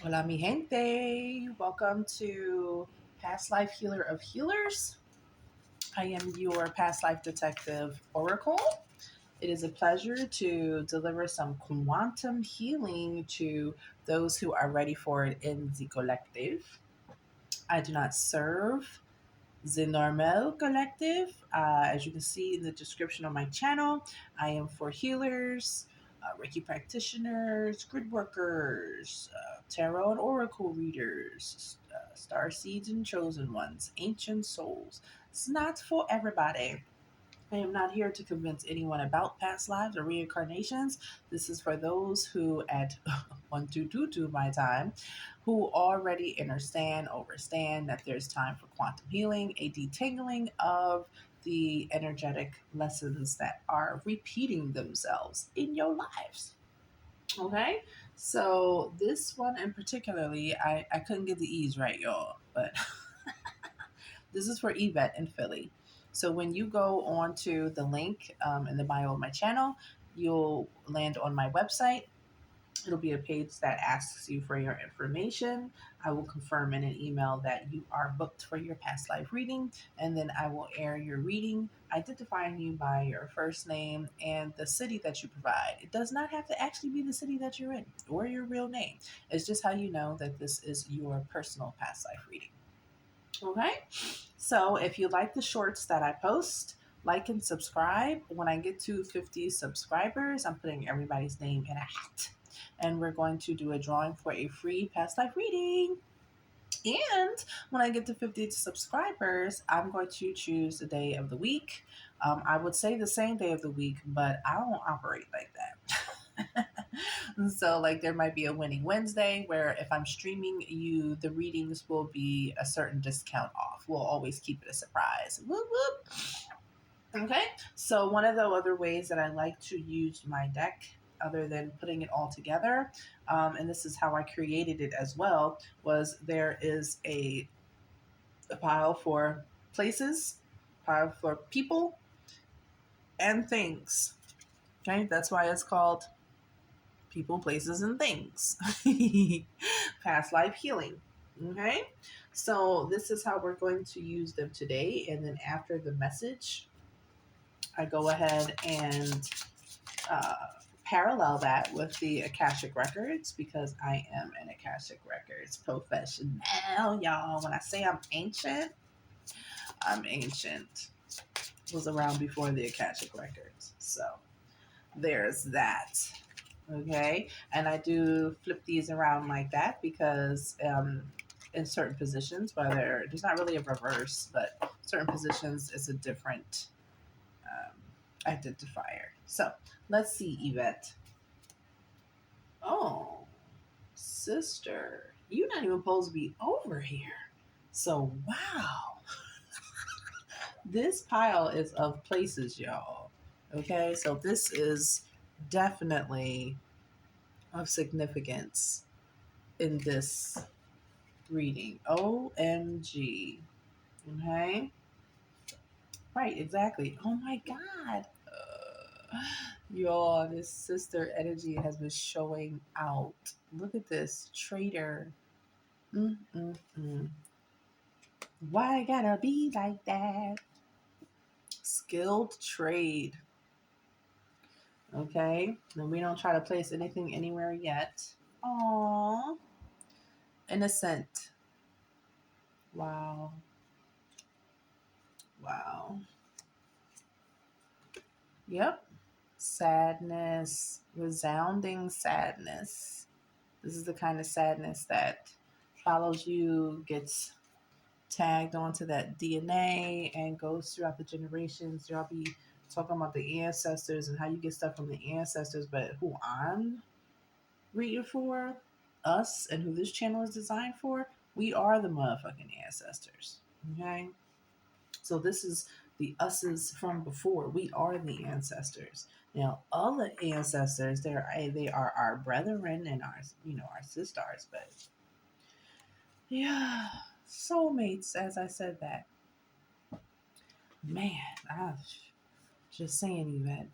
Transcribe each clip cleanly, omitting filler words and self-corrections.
Hola, mi gente. Welcome to Past Life Healer of Healers. I am your past life detective, Oracle. It is a pleasure to deliver some quantum healing to those who are ready for it in the collective. I do not serve the Normal Collective. As you can see in the description of my channel, I am for healers, Reiki practitioners, grid workers, tarot and oracle readers, star seeds and chosen ones, ancient souls. It's not for everybody. I am not here to convince anyone about past lives or reincarnations. This is for those who, at 1222 my time, who already understand that there's time for quantum healing, a detangling of the energetic lessons that are repeating themselves in your lives. Okay, so this one in particularly, I couldn't get the E's right, y'all, but this is for Yvette in Philly. So when you go onto the link in the bio of my channel, you'll land on my website. It'll be a page that asks you for your information. I will confirm in an email that you are booked for your past life reading, and then I will air your reading, identifying you by your first name and the city that you provide. It does not have to actually be the city that you're in or your real name. It's just how you know that this is your personal past life reading. Okay, so if you like the shorts that I post, like and subscribe. When I get to 50 subscribers, I'm putting everybody's name in a hat. And we're going to do a drawing for a free past life reading. And when I get to 50 subscribers, I'm going to choose the day of the week. I would say the same day of the week, but I don't operate like that. So, like, there might be a winning Wednesday where if I'm streaming you, the readings will be a certain discount off. We'll always keep it a surprise. Whoop, whoop. Okay, so one of the other ways that I like to use my deck, other than putting it all together, and this is how I created it as well, was there is a pile for places, pile for people, and things. Okay, that's why it's called people, places, and things. Past life healing. Okay, so this is how we're going to use them today, and then after the message, I go ahead and uh, parallel that with the Akashic Records because I am an Akashic Records professional, y'all. When I say I'm ancient, I'm ancient. Was around before the Akashic Records. So there's that. Okay. And I do flip these around like that because in certain positions, whether there's not really a reverse, but certain positions is a different identifier. So let's see, Yvette. Oh, sister, you're not even supposed to be over here. So, wow. This pile is of places, y'all. Okay, so this is definitely of significance in this reading. OMG. Okay, right, exactly. Oh my God. Y'all, this sister energy has been showing out. Look at this traitor. Mm-mm-mm. Why gotta be like that? Skilled trade. Okay. And we don't try to place anything anywhere yet. Aww. Innocent. Wow. Wow. Yep. Sadness. Resounding sadness. This is the kind of sadness that follows you, gets tagged onto that DNA and goes throughout the generations. Y'all be talking about the ancestors and how you get stuff from the ancestors, but who I'm reading for, us, and who this channel is designed for, we are the motherfucking ancestors. Okay? So this is the us's from before. We are the ancestors. Now, other ancestors, they are our brethren and our our sisters, but yeah, soulmates. As I said that, man, I just saying that.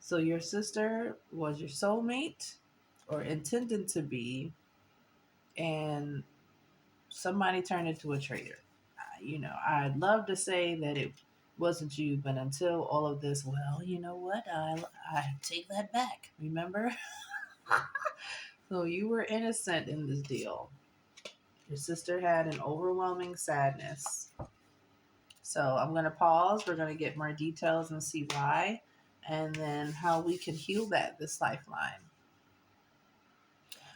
So your sister was your soulmate, or intended to be, and somebody turned into a traitor. I'd love to say that it wasn't you, but until all of this, well, you know what? I take that back. Remember? So you were innocent in this deal. Your sister had an overwhelming sadness. So I'm going to pause. We're going to get more details and see why, and then how we can heal this lifeline.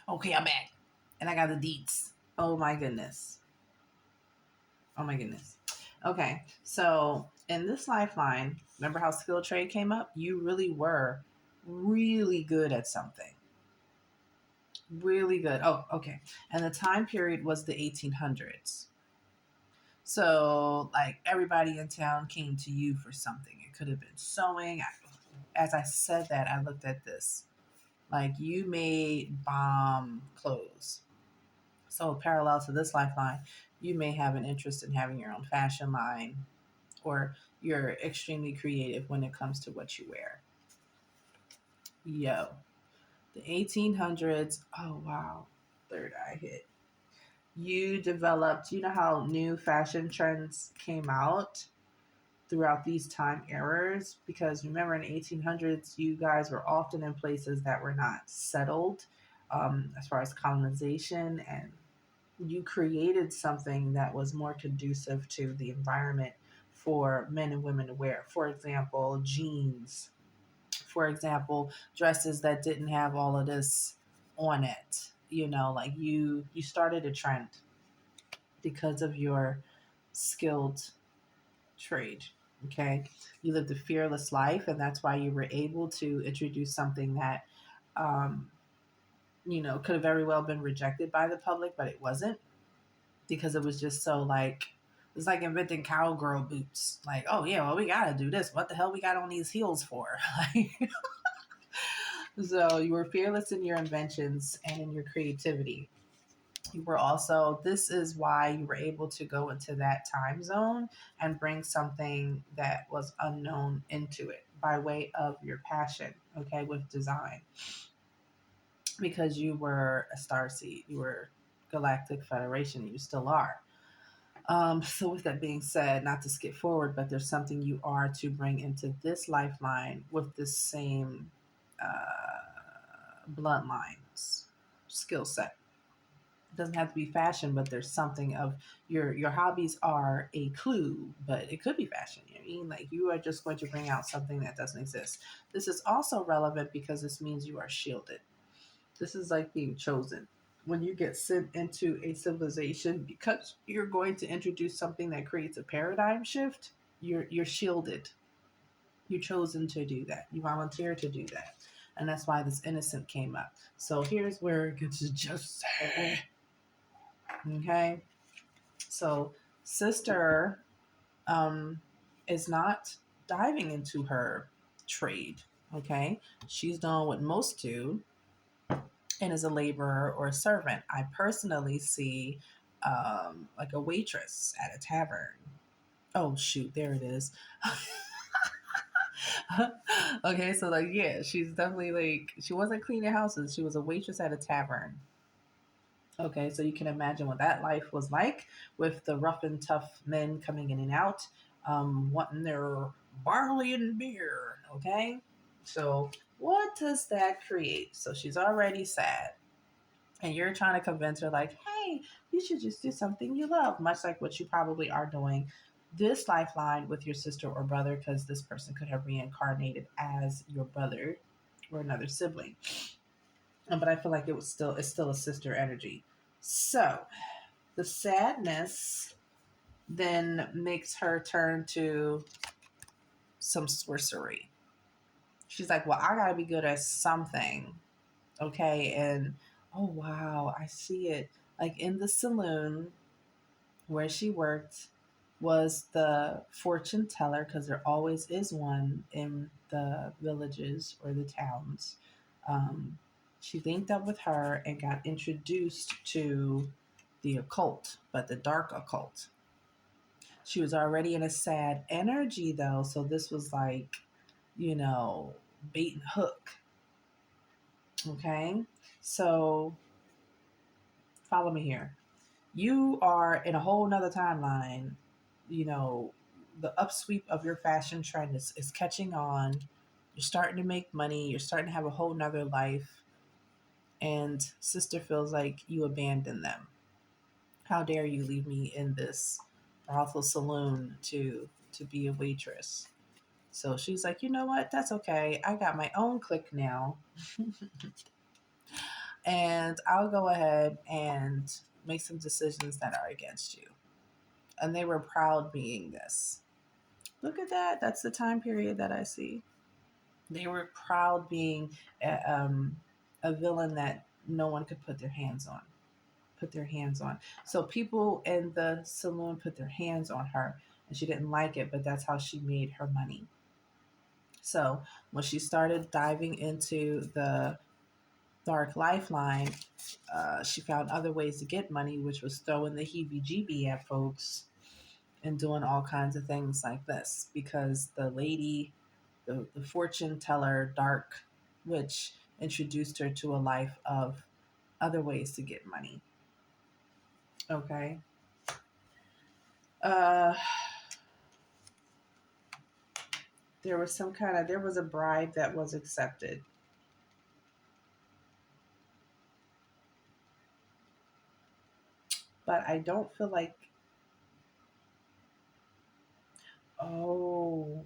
Okay, I'm back. And I got the deets. Oh my goodness. Oh my goodness. Okay, so in this lifeline, remember how skill trade came up? You really were really good at something. Really good. Oh, okay. And the time period was the 1800s. So, like, everybody in town came to you for something. It could have been sewing. As I said that, I looked at this. Like, you made bomb clothes. So, parallel to this lifeline, you may have an interest in having your own fashion line, or you're extremely creative when it comes to what you wear. Yo, the 1800s. Oh, wow. Third eye hit. You developed, you know how new fashion trends came out throughout these time eras? Because remember, in the 1800s, you guys were often in places that were not settled, as far as colonization, and you created something that was more conducive to the environment for men and women to wear. For example, jeans. For example, dresses that didn't have all of this on it. Like you started a trend because of your skilled trade. Okay, you lived a fearless life, and that's why you were able to introduce something that um, could have very well been rejected by the public, but it wasn't, because it was just so, like, it's like inventing cowgirl boots. Like, oh yeah, well, we gotta do this. What the hell we got on these heels for? So you were fearless in your inventions and in your creativity. You were also, this is why you were able to go into that time zone and bring something that was unknown into it by way of your passion, okay, with design. Because you were a starseed, you were Galactic Federation, you still are. So with that being said, not to skip forward, but there's something you are to bring into this lifeline with this same bloodlines skill set. It doesn't have to be fashion, but there's something of your hobbies are a clue, but it could be fashion. You know what I mean? Like, you are just going to bring out something that doesn't exist. This is also relevant because this means you are shielded. This is like being chosen. When you get sent into a civilization, because you're going to introduce something that creates a paradigm shift, you're shielded. You're chosen to do that. You volunteer to do that. And that's why this innocent came up. So here's where it gets just sad. Okay. So sister is not diving into her trade. Okay. She's doing what most do and is a laborer or a servant. I personally see like a waitress at a tavern. Oh shoot, there it is. Okay, so like, yeah, she's definitely, like, she wasn't cleaning houses. She was a waitress at a tavern. Okay, so you can imagine what that life was like, with the rough and tough men coming in and out, wanting their barley and beer. Okay, so what does that create? So she's already sad, and you're trying to convince her, like, hey, you should just do something you love, much like what you probably are doing this lifeline with your sister or brother, because this person could have reincarnated as your brother or another sibling. But I feel like it's still a sister energy. So the sadness then makes her turn to some sorcery. She's like, well, I gotta be good at something. Okay. And oh wow, I see it. Like, in the saloon where she worked was the fortune teller, because there always is one in the villages or the towns. Um, she linked up with her and got introduced to the occult, but the dark occult. She was already in a sad energy though, so this was like, you know, bait and hook. Okay, so follow me here. You are in a whole nother timeline. You know, the upsweep of your fashion trend is catching on. You're starting to make money. You're starting to have a whole nother life. And sister feels like you abandoned them. How dare you leave me in this brothel saloon to be a waitress? So she's like, you know what? That's okay. I got my own clique now. And I'll go ahead and make some decisions that are against you. And they were proud being this. Look at that. That's the time period that I see. They were proud being a villain that no one could put their hands on. Put their hands on. So people in the saloon put their hands on her, and she didn't like it, but that's how she made her money. So when she started diving into the dark lifeline, she found other ways to get money, which was throwing the heebie jeebie at folks and doing all kinds of things like this because the lady, the fortune teller, dark witch, introduced her to a life of other ways to get money. Okay. Uh, there was a bribe that was accepted. But I don't feel like, oh,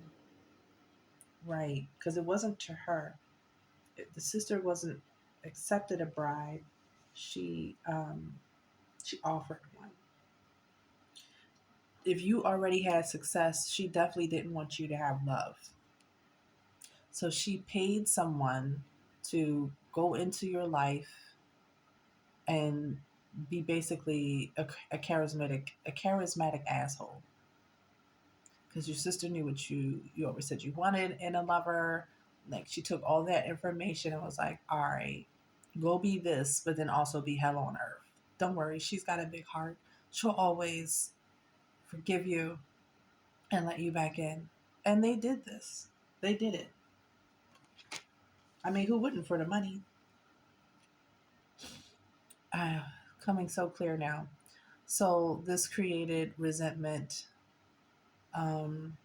right, because it wasn't to her. The sister wasn't accepted a bribe. She she offered one. If you already had success, she definitely didn't want you to have love. So she paid someone to go into your life and be basically a charismatic asshole. Because your sister knew what you always said you wanted in a lover. Like she took all that information and was like, all right, go be this, but then also be hell on earth. Don't worry, she's got a big heart. She'll always forgive you and let you back in. And they did this. They did it. I mean, who wouldn't for the money? Coming so clear now. So this created resentment um,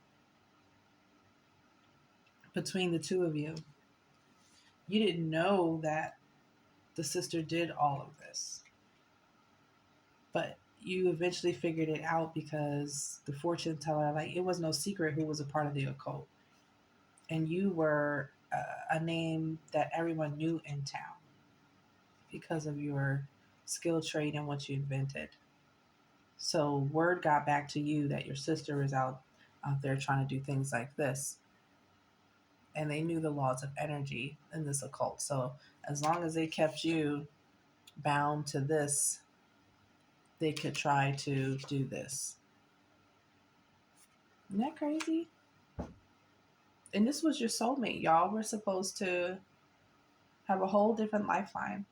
between the two of you. You didn't know that the sister did all of this, but you eventually figured it out because the fortune teller, like it was no secret who was a part of the occult, and you were a name that everyone knew in town because of your skill trade and what you invented. So word got back to you that your sister is out there trying to do things like this, and they knew the laws of energy in this occult. So as long as they kept you bound to this, they could try to do this. Isn't that crazy? And this was your soulmate. Y'all were supposed to have a whole different lifeline.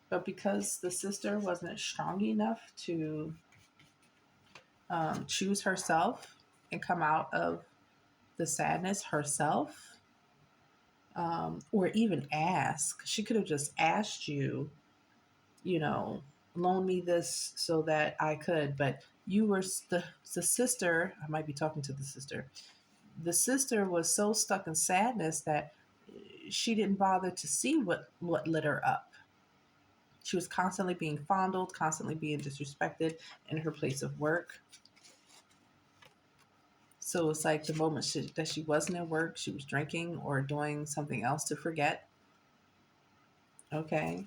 But because the sister wasn't strong enough to choose herself and come out of the sadness herself, or even ask, she could have just asked you, you know, loan me this so that I could. But you were the sister. I might be talking to the sister. The sister was so stuck in sadness that she didn't bother to see what lit her up. She was constantly being fondled, constantly being disrespected in her place of work. So it's like the moment that she wasn't at work, she was drinking or doing something else to forget. Okay.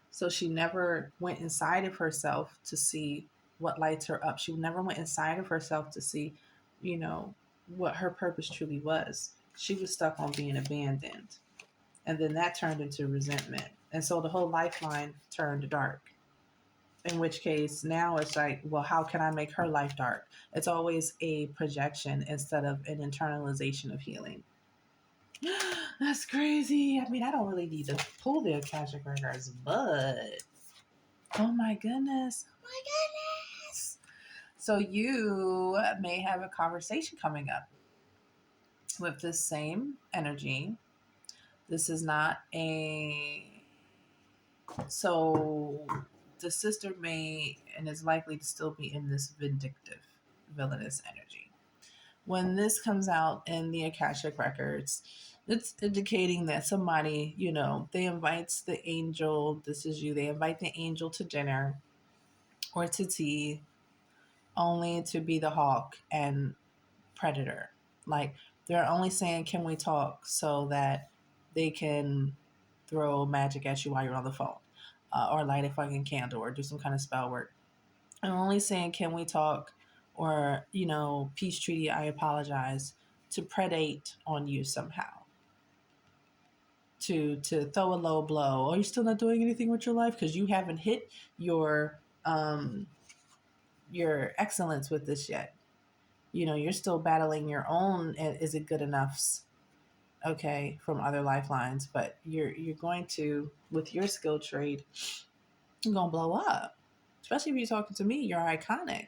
So she never went inside of herself to see what lights her up. She never went inside of herself to see, you know, what her purpose truly was. She was stuck on being abandoned. And then that turned into resentment. And so the whole lifeline turned dark. In which case, now it's like, well, how can I make her life dark? It's always a projection instead of an internalization of healing. That's crazy. I mean, I don't really need to pull the Akashic records, but oh my goodness. Oh my goodness. So you may have a conversation coming up with this same energy. This is not a so the sister may and is likely to still be in this vindictive, villainous energy. When this comes out in the Akashic records, it's indicating that somebody, they invites the angel, this is you, they invite the angel to dinner or to tea only to be the hawk and predator. Like, they're only saying, can we talk, so that they can throw magic at you while you're on the phone, or light a fucking candle or do some kind of spell work. I'm only saying, can we talk, or, peace treaty, I apologize, to predate on you somehow. To throw a low blow. Are you still not doing anything with your life? Because you haven't hit your excellence with this yet. You're still battling your own, is it good enoughs, okay, from other lifelines, but you're going to, with your skill trade, you're gonna blow up. Especially if you're talking to me, you're iconic.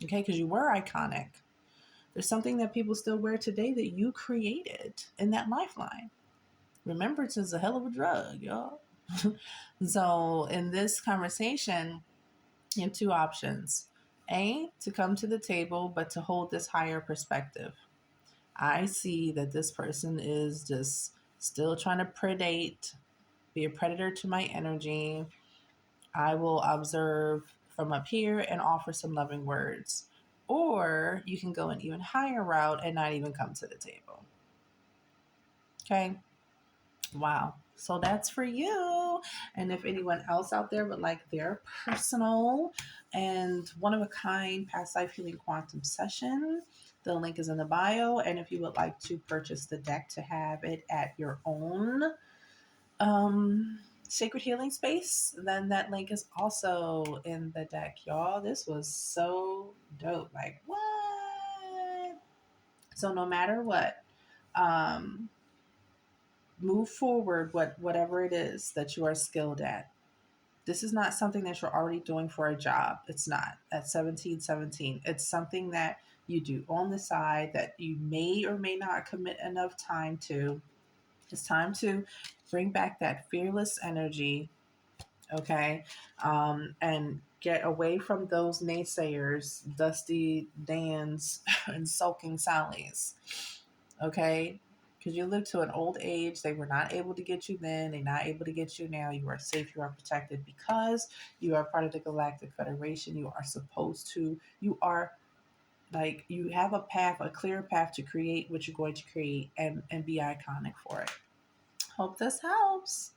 Okay, because you were iconic. There's something that people still wear today that you created in that lifeline. Remembrance is a hell of a drug, y'all. So in this conversation, you have two options. A, to come to the table, but to hold this higher perspective. I see that this person is just still trying to predate, be a predator to my energy. I will observe from up here and offer some loving words. Or you can go an even higher route and not even come to the table. Okay? Wow. So that's for you. And if anyone else out there would like their personal and one of a kind past life healing quantum session, the link is in the bio. And if you would like to purchase the deck to have it at your own sacred healing space, then that link is also in the deck, y'all. This was so dope. Like, what? So no matter what, move forward, whatever it is that you are skilled at. This is not something that you're already doing for a job. It's not at 17. It's something that you do on the side that you may or may not commit enough time to. It's time to bring back that fearless energy, okay? And get away from those naysayers, Dusty Dans, and sulking Sallies, okay? Because you live to an old age. They were not able to get you then. They're not able to get you now. You are safe. You are protected because you are part of the Galactic Federation. You are supposed to. You are like, you have a path, a clear path to create what you're going to create and be iconic for it. Hope this helps.